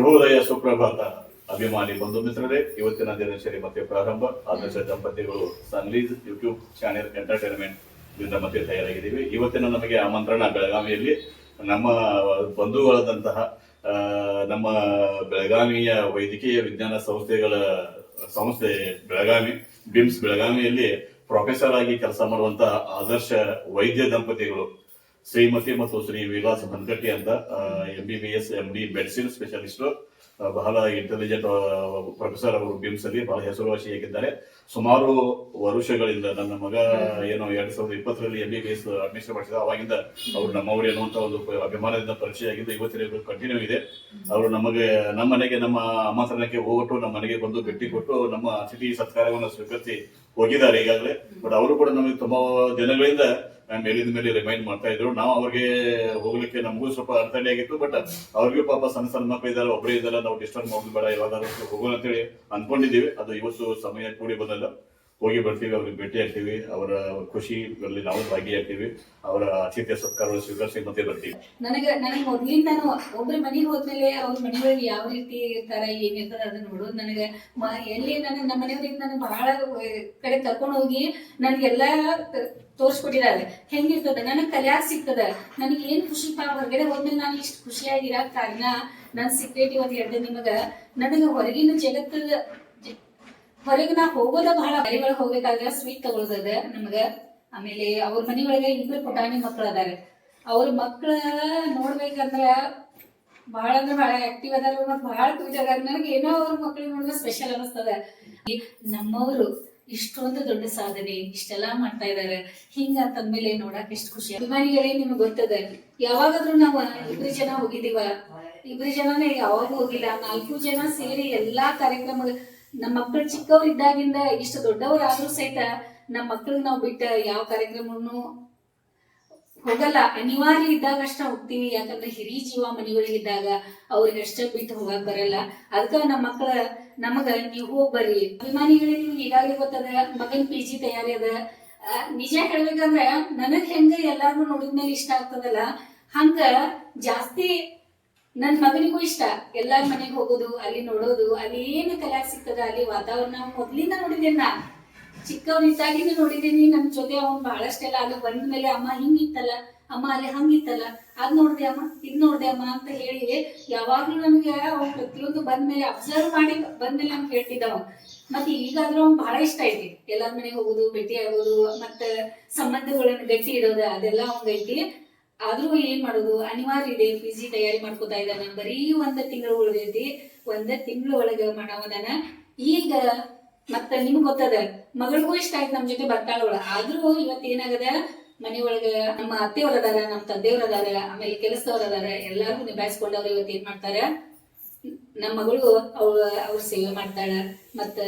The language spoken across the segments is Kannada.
ಶುಭೋದಯ ಸುಪ್ರಭಾತ ಅಭಿಮಾನಿ ಬಂಧು ಮಿತ್ರರೇ, ಇವತ್ತಿನ ದಿನಚರಿ ಮತ್ತೆ ಪ್ರಾರಂಭ. ಆದರ್ಶ ದಂಪತಿಗಳು ಸನ್ಲೀಸ್ ಯೂಟ್ಯೂಬ್ ಚಾನೆಲ್ ಎಂಟರ್ಟೈನ್ಮೆಂಟ್ ಇಂದ ಮತ್ತೆ ತಯಾರಾಗಿದ್ದೀವಿ. ಇವತ್ತಿನ ನಮಗೆ ಆಮಂತ್ರಣ ಬೆಳಗಾವಿಯಲ್ಲಿ ನಮ್ಮ ಬಂಧುಗಳಾದಂತಹ ನಮ್ಮ ಬೆಳಗಾವಿಯ ವೈದ್ಯಕೀಯ ವಿಜ್ಞಾನ ಸಂಸ್ಥೆ ಬೆಳಗಾವಿ ಬಿಮ್ಸ್ ಬೆಳಗಾವಿಯಲ್ಲಿ ಪ್ರೊಫೆಸರ್ ಆಗಿ ಕೆಲಸ ಮಾಡುವಂತಹ ಆದರ್ಶ ವೈದ್ಯ ದಂಪತಿಗಳು ಶ್ರೀಮತಿ ಮತ್ತು ಶ್ರೀ ವಿಲಾಸ್ ಬನ್ಕಟ್ಟಿ ಅಂತ MBBS MD ಮೆಡಿಸಿನ್ ಸ್ಪೆಷಲಿಸ್ಟ್, ಬಹಳ ಇಂಟೆಲಿಜೆಂಟ್ ಪ್ರೊಫೆಸರ್ ಅವರು ಬಿಮ್ಸ್ ಅಲ್ಲಿ ಬಹಳ ಹೆಸರುವಾಸಿಯಾಗಿದ್ದಾರೆ. ಸುಮಾರು ವರ್ಷಗಳಿಂದ ನನ್ನ ಮಗ 2020ರಲ್ಲಿ MBBS ಅಡ್ಮಿಷನ್ ಮಾಡಿಸಿದ, ಅವಾಗಿಂದ ಅವರು ನಮ್ಮವರು ಎನ್ನುವಂತ ಒಂದು ಅಭಿಮಾನದಿಂದ ಪರಿಚಯ ಆಗಿದ್ದು ಇವತ್ತಿನ ಕಂಟಿನ್ಯೂ ಇದೆ. ಅವರು ನಮ್ಮ ಮನೆಗೆ ನಮ್ಮ ಆಮಂತ್ರಣಕ್ಕೆ ಹೋಗ್ಬಿಟ್ಟು ನಮ್ಮ ಮನೆಗೆ ಬಂದು ಭೇಟಿ ಕೊಟ್ಟು ನಮ್ಮ ಅತಿಥಿ ಸತ್ಕಾರವನ್ನು ಸ್ವೀಕರಿಸಿ ಹೋಗಿದ್ದಾರೆ ಈಗಾಗಲೇ. ಬಟ್ ಅವರು ಕೂಡ ನಮಗೆ ತುಂಬಾ ದಿನಗಳಿಂದ ಮೇಲಿಂದ ಮೇಲೆ ರಿಮೈಂಡ್ ಮಾಡ್ತಾ ಇದ್ರು. ನಾವು ಅವ್ರಿಗೆ ಹೋಗ್ಲಿಕ್ಕೆ ನಮಗೂ ಸ್ವಲ್ಪ ಅರ್ಥಣೆ ಆಗಿತ್ತು. ಬಟ್ ಅವ್ರಿಗೂ ಪಾಪ ಸಣ್ಣ ಸಣ್ಣ ಮಕ್ಕಳು ಇದ್ದಾರೆ, ಒಬ್ಬರೇ ಇದ್ದಾರೆ, ನಾವು ಡಿಸ್ಟರ್ಬ್ ಮಾಡೋದು ಬೇಡ, ಯಾವಾಗಾದ್ರೂ ಹೋಗೋಣ ಅಂತೇಳಿ ಅನ್ಕೊಂಡಿದ್ದೀವಿ. ಅದು ಇವತ್ತು ಸಮಯ ಕೂಡಿ ಬಂದಲ್ಲ, ಹೋಗಿ ಬರ್ತೀವಿ, ಅವ್ರಿಗೆ ಭೇಟಿ ಆಗ್ತೀವಿ, ಅವರ ಖುಷಿಯಲ್ಲಿ ನಾವು ಭಾಗಿಯಾಗ್ತೀವಿ, ಅವರ ಆತಿಥ್ಯ ಸತ್ಕಾರ ಸ್ವೀಕರಿಸಿ ಮತ್ತೆ ಬರ್ತೀವಿ. ನನಗೆ ಮೊದ್ಲಿಂದಾನು ಒಬ್ರ ಮನೆಗೆ ಹೋದ್ಮೇಲೆ ಅವ್ರ ಮನೆಯೊಳಗೆ ಯಾವ ರೀತಿ ಇರ್ತಾರ, ಏನಿರ್ತಾರ ಅದನ್ನ ನೋಡೋದು ನನಗೆ ಎಲ್ಲಿ ನಮ್ಮ ಮನೆಯವ್ರಿಗೆ ನನಗೆ ಬಹಳ ಕಡೆ ಕರ್ಕೊಂಡು ಹೋಗಿ ನನಗೆಲ್ಲ ತೋರ್ಸ್ಕೊಟ್ಟಿದ್ದಾರೆ. ಹೆಂಗಿರ್ತದ ನನಗೆ ಕಲಿಯಾಕ್ ಸಿಗ್ತದ. ನನಗೆ ಏನ್ ಖುಷಿ ಹೊರಗಡೆ ಹೋದ್ಮೇಲೆ ನಾನು ಇಷ್ಟು ಖುಷಿಯಾಗಿರಕ್ ಕಾರಣ ನನ್ ಸೀಕ್ರೆಟ್ ಇವತ್ತು ಹೇಳ್ದೆ ನಿಮಗ. ನನಗೆ ಹೊರಗಿನ ಜಗತ್ತದ ಹೊರಗೆ ನಾ ಹೋಗೋದ ಬಹಳ ಮನೆಗಳಿಗೆ ಹೋಗ್ಬೇಕಾದ್ರೆ ಸ್ವೀಟ್ ತಗೊಳ್ದದ ನಮಗ. ಆಮೇಲೆ ಅವ್ರ ಮನೆಯೊಳಗೆ ಇಬ್ರು ಪುಟಾಣಿ ಮಕ್ಳು ಅದಾರೆ. ಅವ್ರ ಮಕ್ಳ ನೋಡ್ಬೇಕಂದ್ರ ಬಹಳ ಅಂದ್ರೆ ಬಹಳ ಆಕ್ಟಿವ್ ಅದಾರ ಮತ್ತು ಬಹಳ ಕ್ಯೂಟ್ ಅದಾರ. ನನಗೆ ಏನೋ ಅವ್ರ ಮಕ್ಳಿಗೆ ನೋಡಿದ್ರೆ ಸ್ಪೆಷಲ್ ಅನಿಸ್ತದ. ನಮ್ಮವರು ಇಷ್ಟೊಂದು ದೊಡ್ಡ ಸಾಧನೆ ಇಷ್ಟೆಲ್ಲಾ ಮಾಡ್ತಾ ಇದಾರೆ ಹಿಂಗಂತಂದ್ಮೇಲೆ ನೋಡಕ್ ಎಷ್ಟು ಖುಷಿ. ಅಭಿಮಾನಿಗಳೇ ನಿಮ್ಗೆ ಗೊತ್ತದ, ಯಾವಾಗಾದ್ರೂ ನಾವು 2 ಜನ ಹೋಗಿದೀವ, 2 ಜನನೇ ಯಾವಾಗ ಹೋಗಿಲ್ಲ, 4 ಜನ ಸೇರಿ ಎಲ್ಲಾ ಕಾರ್ಯಕ್ರಮ. ನಮ್ಮ ಮಕ್ಕಳು ಚಿಕ್ಕವ್ರು ಇದ್ದಾಗಿಂದ ಇಷ್ಟು ದೊಡ್ಡವರಾದ್ರೂ ಸಹಿತ ನಮ್ಮ ಮಕ್ಳಿಗೆ ನಾವು ಬಿಟ್ಟ ಯಾವ ಕಾರ್ಯಕ್ರಮನು ಹೋಗಲ್ಲ. ಅನಿವಾರ್ಯ ಇದ್ದಾಗ ಅಷ್ಟ ಹೋಗ್ತೀವಿ, ಯಾಕಂದ್ರೆ ಹಿರಿಯ ಜೀವ ಮನೆಗಳಿಗಿದ್ದಾಗ ಅವ್ರಿಗೆ ಅಷ್ಟ ಬಿಟ್ಟು ಹೋಗಕ್ ಬರಲ್ಲ. ಅದಕ್ಕ ನಮ್ಮ ಮಕ್ಕಳ ನಮಗ ನೀವು ಹೋಗ್ ಬರ್ರಿ. ಅಭಿಮಾನಿಗಳೇ ನಿಮ್ಗೆ ಈಗಾಗಲೇ ಗೊತ್ತದ ಮಗನ್ PG ತಯಾರಿ ಅದ. ನಿಜ ಹೇಳ್ಬೇಕಂದ್ರ ನನಗ್ ಹೆಂಗ ಎಲ್ಲಾರು ನೋಡಿದ್ಮೇಲೆ ಇಷ್ಟ ಆಗ್ತದಲ್ಲ, ಹಂಗ ಜಾಸ್ತಿ ನನ್ ಮಗನಿಗೂ ಇಷ್ಟ. ಎಲ್ಲಾರ ಮನೆಗೆ ಹೋಗೋದು, ಅಲ್ಲಿ ನೋಡೋದು, ಅಲ್ಲಿ ಏನು ಕಲಿಯಾಕ್ ಸಿಗ್ತದ, ಅಲ್ಲಿ ವಾತಾವರಣ ಮೊದ್ಲಿಂದ ನೋಡಿದ್ದೇನೆ. ನಾ ಚಿಕ್ಕವನಿದ್ದಾಗಿಂದ ನೋಡಿದ್ದೀನಿ. ನನ್ ಜೊತೆ ಅವ್ನು ಬಹಳಷ್ಟೆಲ್ಲ ಅಲ್ಲಿ ಬಂದ್ಮೇಲೆ ಅಮ್ಮ ಹಿಂಗಿತ್ತಲ್ಲ, ಅಮ್ಮ ಅಲ್ಲಿ ಹಂಗಿತ್ತಲ್ಲ, ಅದ್ ನೋಡ್ದೆ ಅಮ್ಮ, ಇದ್ ನೋಡ್ದೆ ಅಮ್ಮ ಅಂತ ಹೇಳಿ ಯಾವಾಗ್ಲೂ ನಮ್ಗೆ ಅವ್ನು ಪ್ರತಿಯೊಂದು ಬಂದ್ಮೇಲೆ ಅಬ್ಸರ್ವ್ ಮಾಡಿ ಬಂದ್ಮೇಲೆ ನಮ್ಗೆ ಹೇಳ್ತಿದ್ದವ. ಮತ್ತೆ ಈಗಾದ್ರೂ ಅವ್ನು ಬಹಳ ಇಷ್ಟ ಐತಿ ಎಲ್ಲಾರ ಮನೆಗೆ ಹೋಗೋದು, ಭೇಟಿ ಆಗೋದು, ಮತ್ತ ಸಂಬಂಧಗಳನ್ನ ಗಟ್ಟಿ ಇಡೋದು, ಅದೆಲ್ಲ ಅವ್ನಿಗೈತಿ. ಆದ್ರೂ ಏನ್ ಮಾಡೋದು, ಅನಿವಾರ್ಯ ಇದೆ. PG ತಯಾರಿ ಮಾಡ್ಕೋತಾ ಇದ್ದಾನ. ಬರೀ 1 ತಿಂಗಳು ಉಳಿದೈತಿ. 1 ತಿಂಗಳು ಒಳಗ ಮಾಡವದಾನ. ಈಗ ಮತ್ತ ನಿಮ್ಗೆ ಗೊತ್ತದ ಮಗಳಿಗೂ ಇಷ್ಟ ಆಯ್ತು, ನಮ್ ಜೊತೆ ಬರ್ತಾಳವಳ. ಆದ್ರೂ ಇವತ್ತು ಏನಾಗದ, ಮನೆಯೊಳಗ ನಮ್ಮ ಅತ್ತೆಯವ್ರ ಅದಾರ, ನಮ್ಮ ತಂದೆಯವ್ರ ಅದಾರ, ಆಮೇಲೆ ಕೆಲಸದವ್ರ ಅದಾರ, ಎಲ್ಲಾರ್ಗು ನಿಭಾಯಿಸ್ಕೊಂಡವ್ರು ಇವತ್ತು ಏನ್ ಮಾಡ್ತಾರ, ನಮ್ಮ ಮಗಳು ಅವ್ರ ಸೇವೆ ಮಾಡ್ತಾಳ. ಮತ್ತ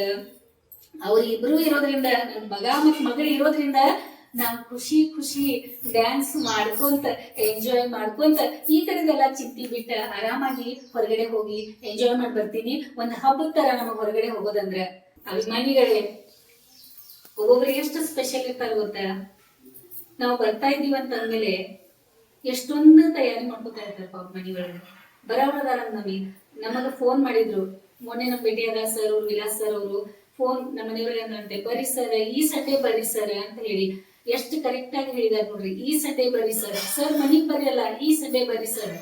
ಅವ್ರಿಬ್ರು ಇರೋದ್ರಿಂದ, ನನ್ನ ಮಗ ಮತ್ ಮಗಳು ಇರೋದ್ರಿಂದ ನಾವ್ ಖುಷಿ ಡ್ಯಾನ್ಸ್ ಮಾಡ್ಕೊಂತ ಎಂಜಾಯ್ ಮಾಡ್ಕೊಂತ ಈ ಕಡೆದೆಲ್ಲ ಚಿಂತಿ ಬಿಟ್ಟ ಆರಾಮಾಗಿ ಹೊರಗಡೆ ಹೋಗಿ ಎಂಜಾಯ್ ಮಾಡಿ ಬರ್ತೀನಿ. ಒಂದ್ ಹಬ್ಬದ ತರ ನಮಗ್ ಹೊರಗಡೆ ಹೋಗೋದಂದ್ರ. ಅಭಿಮಾನಿಗಳೇ, ಒಬ್ಬೊಬ್ರಿಗೆ ಎಷ್ಟು ಸ್ಪೆಷಲ್ ಇರ್ತಾರ ಗೊತ್ತ. ನಾವು ಬರ್ತಾ ಇದೀವಿ ಅಂತ ಅಂದ್ಮೇಲೆ ಎಷ್ಟೊಂದು ತಯಾರಿ ಮಾಡ್ಕೊತಾ ಇರ್ತಾರಪ್ಪ ಅವ್ರ ಮನೆಯೊಳಗೆ. ಬರೋರದಾರ ನಮಗ ಫೋನ್ ಮಾಡಿದ್ರು ಮೊನ್ನೆ ನಮ್ ಭೇಟಿಯಾದ ಸರ್ ಅವ್ರು, ವಿಲಾಸ್ ಸರ್ ಅವರು ಫೋನ್ ನಮ್ಮ ಮನೆಯವ್ರಿಗೆ ಅಂದ್ರಂತೆ, ಬರ್ರಿ ಸರ್ ಈ ಸಂಡೇ ಬರ್ರಿ ಸರ್ ಅಂತ ಹೇಳಿ. ಎಷ್ಟು ಕರೆಕ್ಟ್ ಆಗಿ ಹೇಳಿದಾರೆ ನೋಡ್ರಿ, ಈ ಸಂಡೇ ಬರ್ರಿ ಸರ್, ಸರ್ ಮನಿಗ್ ಬರಲ್ಲ, ಈ ಸಂಡೇ ಬರ್ರಿ ಸರ್.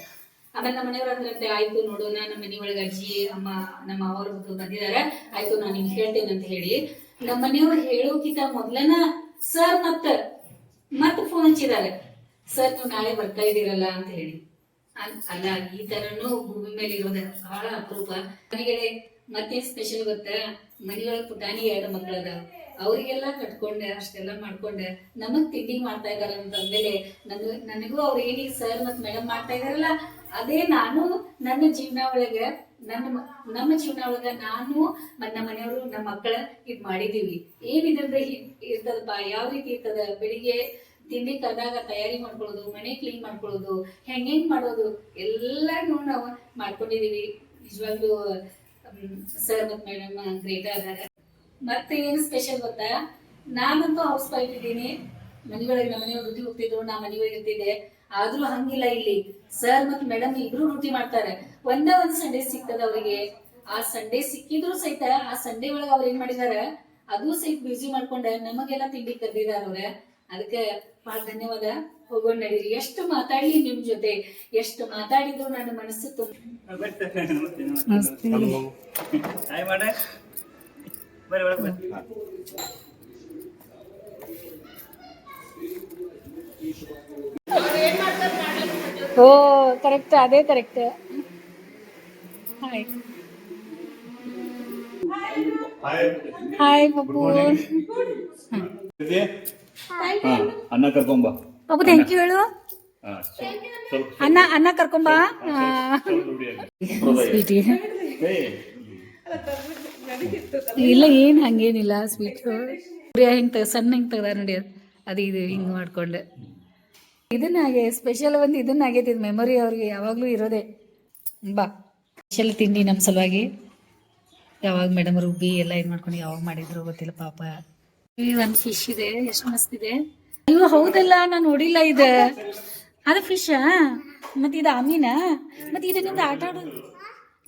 ಆಮೇಲೆ ನಮ್ಮ ಮನೆಯವ್ರ ಅಂದ್ರಂತೆ, ಆಯ್ತು ನೋಡೋಣ, ನಮ್ಮ ಮನೆಯೊಳಗೆ ಅಜ್ಜಿ ಅಮ್ಮ ನಮ್ಮ ಅವರು ಬಂದಿದಾರೆ, ಆಯ್ತು ನಾನು ನಿಮ್ಗೆ ಹೇಳ್ತೇನೆ ಅಂತ ಹೇಳಿ ನಮ್ಮ ಮನೆಯವ್ರು ಹೇಳೋಕಿಂತ ಮೊದ್ಲನ ಸರ್ ಮತ್ತ ಫೋನ್ ಹಚ್ಚಿದ್ದಾರೆ, ಸರ್ ನೀವು ನಾಳೆ ಬರ್ತಾ ಇದ್ದೀರಲ್ಲ ಅಂತ ಹೇಳಿ. ಅಲ್ಲ, ಈ ತರನು ಭೂಮಿ ಮೇಲೆ ಇರೋದ ಬಹಳ ಅಪರೂಪ. ಮನೆಗಳೇ ಮತ್ತೇನ್ ಸ್ಪೆಷಲ್ ಗೊತ್ತ, ಮನೆಯೊಳಗೆ ಪುಟಾಣಿ 2 ಮಕ್ಳದ, ಅವ್ರಿಗೆಲ್ಲ ಕಟ್ಕೊಂಡೆ ಅಷ್ಟೆಲ್ಲ ಮಾಡ್ಕೊಂಡೆ ನಮಗ್ ತಿಂಡಿ ಮಾಡ್ತಾ ಇದಾರ ಅಂತಂದ್ಮೇಲೆ ನನಗೂ ಅವ್ರು ಏನೀಗ ಸರ್ ಮತ್ ಮೇಡಮ್ ಮಾಡ್ತಾ ಇದಾರಲ್ಲ, ಅದೇ ನಾನು ನನ್ನ ಜೀವನ ಒಳಗ ನಮ್ಮ ಜೀವನ ಒಳಗ ನಾನು ಮತ್ ನಮ್ಮ ಮನೆಯವರು ನಮ್ಮ ಮಕ್ಕಳ ಇದ್ ಮಾಡಿದೀವಿ. ಏನಿದ್ರದ ಇರ್ತದಪ್ಪ, ಯಾವ ರೀತಿ ಇರ್ತದ, ಬೆಳಿಗ್ಗೆ ತಿಂಡಿ ಕರೆದಾಗ ತಯಾರಿ ಮಾಡ್ಕೊಳ್ಳೋದು, ಮನೆ ಕ್ಲೀನ್ ಮಾಡ್ಕೊಳ್ಳೋದು, ಹೆಂಗ್ ಮಾಡೋದು ಎಲ್ಲಾನು ನಾವು ಮಾಡ್ಕೊಂಡಿದೀವಿ. ನಿಜವಾಗ್ಲೂ ಸರ್ ಮತ್ ಮೇಡಮ್ ಗ್ರೇಟ್ ಅದಾರ. ಮತ್ತೆ ಏನು ಸ್ಪೆಷಲ್ ಗೊತ್ತಾ, ನಾನಂತೂ ಹೌಸ್ ವೈಫ್ ಇದ್ದೀನಿ. ಮನೆಯೊಳಗೆ ನಮ್ಮ ಮನೆಯವ್ರು ಡ್ಯೂಟಿ ಹೋಗ್ತಿದ್ರು, ನಾ ಮನೆಯೊಳಗೆ ಇರ್ತಿದ್ದೆ. ಆದ್ರೂ ಹಂಗಿಲ್ಲ ಇಲ್ಲಿ ಸರ್ ಮತ್ ಮೇಡಮ್ ಇಬ್ರು ಡ್ಯೂಟಿ ಮಾಡ್ತಾರೆ. ಒಂದೇ ಒಂದ್ ಸಂಡೇ ಸಿಗ್ತದ ಅವ್ರಿಗೆ. ಆ ಸಂಡೇ ಸಿಕ್ಕಿದ್ರು ಸಹಿತ ಆ ಸಂಡೇ ಒಳಗ ಅವ್ರ ಏನ್ ಮಾಡಿದಾರ ಅದು ಸಹಿತ ಬ್ಯುಸಿ ಮಾಡ್ಕೊಂಡ ನಮಗೆಲ್ಲ ತಿಂಡಿ ಕರ್ದಿದಾರ ಅವ್ರ. ಅದಕ್ಕೆ ಬಹಳ ಧನ್ಯವಾದ. ಹೋಗೋಣ ನಡೀರಿ. ಎಷ್ಟು ಮಾತಾಡ್ಲಿ ನಿಮ್ ಜೊತೆ, ಎಷ್ಟು ಮಾತಾಡಿದ್ರು ನನ್ನ ಮನಸ್ಸು ಓ ಕರೆಕ್ಟ್, ಅದೇ ಕರೆಕ್ಟ್. Hi hi Pappu. ಅನ್ನ ಕರ್ಕೊಂಬ. ಪಪ್ಪು ಥ್ಯಾಂಕ್ ಯು ಹೇಳು. ಅನ್ನ ಕರ್ಕೊಂಬ. ಸ್ವೀಟಿ ಇಲ್ಲ, ಏನ್ ಹಂಗೇನಿಲ್ಲ. ಸ್ವೀಟ್ ಹಿಂಗ್ ಸಣ್ಣ ಹಿಂಗ್ ತೆಗ್ದ ನೋಡಿ, ಅದು ಇದು ಹಿಂಗ್ ಮಾಡ್ಕೊಂಡೆ. ಇದನ್ನ ಸ್ಪೆಷಲ್ ಒಂದು ಇದನ್ನ ಆಗೈತಿ, ಮೆಮೊರಿ ಅವ್ರಿಗೆ ಯಾವಾಗ್ಲೂ ಇರೋದೆ. ಬಾ ಸ್ಪೆಷಲ್ ತಿಂಡಿ ನಮ್ಮ ಸಲುವಾಗಿ. ಯಾವಾಗ ಮೇಡಮ್ ರುಬ್ಬಿ ಎಲ್ಲ ಇದು ಮಾಡ್ಕೊಂಡು ಯಾವಾಗ ಮಾಡಿದ್ರು ಗೊತ್ತಿಲ್ಲ ಪಾಪ. ಒಂದು ಫಿಶ್ ಇದೆ, ಎಷ್ಟು ಮಸ್ತ್ ಇದೆ. ಅಯ್ಯೋ ಹೌದಲ್ಲ, ನಾನು ನೋಡಿಲ್ಲ. ಇದು ಅದು ಫಿಶ್, ಮತ್ತೆ ಇದು ಆಮೀನ, ಮತ್ತೆ ಇದರಿಂದ ಆಟ ಆಡೋದು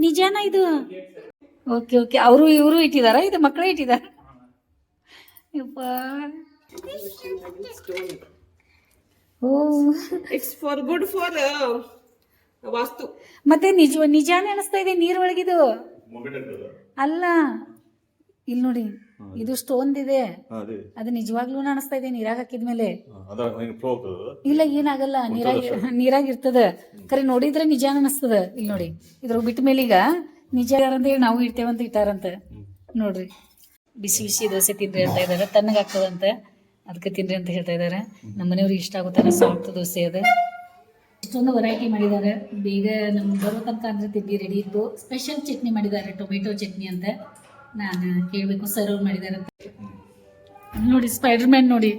ನಿಜಾನ ಇದು? ಓಕೆ ಓಕೆ, ಅವರು ಇವರು ಇಟ್ಟಿದಾರ, ಇದು ಮಕ್ಕಳೇ ಇಟ್ಟಿದಾರ. ಯಪ್ಪ ಓ, ಇಟ್ಸ್ ಫಾರ್ ಗುಡ್ ಫಾರ್ ವಾಸ್ತು. ಮತ್ತೆ ನಿಜಾನೇ ಅನಿಸ್ತಾ ಇದೆ ನೀರ್ ಒಳಗಿದು. ಅಲ್ಲ ಇಲ್ಲಿ ನೋಡಿ, ಇದು ಸ್ಟೋನ್ ಇದೆ. ಅದು ನಿಜವಾಗ್ಲೂ ಅನಿಸ್ತಾ ಇದೆ ನೀರಾಗ ಹಾಕಿದ್ಮೇಲೆ. ಇಲ್ಲ ಏನಾಗಲ್ಲ, ನೀರಾಗ ಇರ್ತದ. ಖರೆ ನೋಡಿದ್ರೆ ನಿಜಾನ ಅನಿಸ್ತದ. ಇಲ್ಲಿ ನೋಡಿ, ಇದ್ರ ಬಿಟ್ಟ ಮೇಲೆ ಈಗ ನಿಜ ಅಂತ ಹೇಳಿ ನಾವು ಇಡ್ತೇವಂತ ಇಟ್ಟಾರಂತ ನೋಡ್ರಿ. ಬಿಸಿ ಬಿಸಿ ದೋಸೆ ತಿನ್ರಿ ಅಂತ ಇದಾರೆ, ತಣ್ಣಗಾಗ್ತದಂತ, ಅದಕ್ಕೆ ತಿನ್ರಿ ಅಂತ ಹೇಳ್ತಾ ಇದಾರೆ. ನಮ್ಮ ಮನೆಯವ್ರಿಗೆ ಇಷ್ಟ ಆಗುತ್ತಾರ ಸಾಫ್ಟ್ ದೋಸೆ ಅದು. ಇಷ್ಟೊಂದು ವೆರೈಟಿ ಮಾಡಿದ್ದಾರೆ. ಬೇಗ ನಮ್ಗೆ ಬರೋ ತನಕ ಅಂದ್ರೆ ತಿಂಡಿ ರೆಡಿ ಇತ್ತು. ಸ್ಪೆಷಲ್ ಚಟ್ನಿ ಮಾಡಿದ್ದಾರೆ, ಟೊಮೆಟೊ ಚಟ್ನಿ ಅಂತ. ನಾನು ಕೇಳಬೇಕು ಸರ್ ಅವ್ರು ಮಾಡಿದ್ದಾರೆ ಅಂತ. ನೋಡಿ ಸ್ಪೈಡರ್ ಮ್ಯಾನ್ ನೋಡಿ,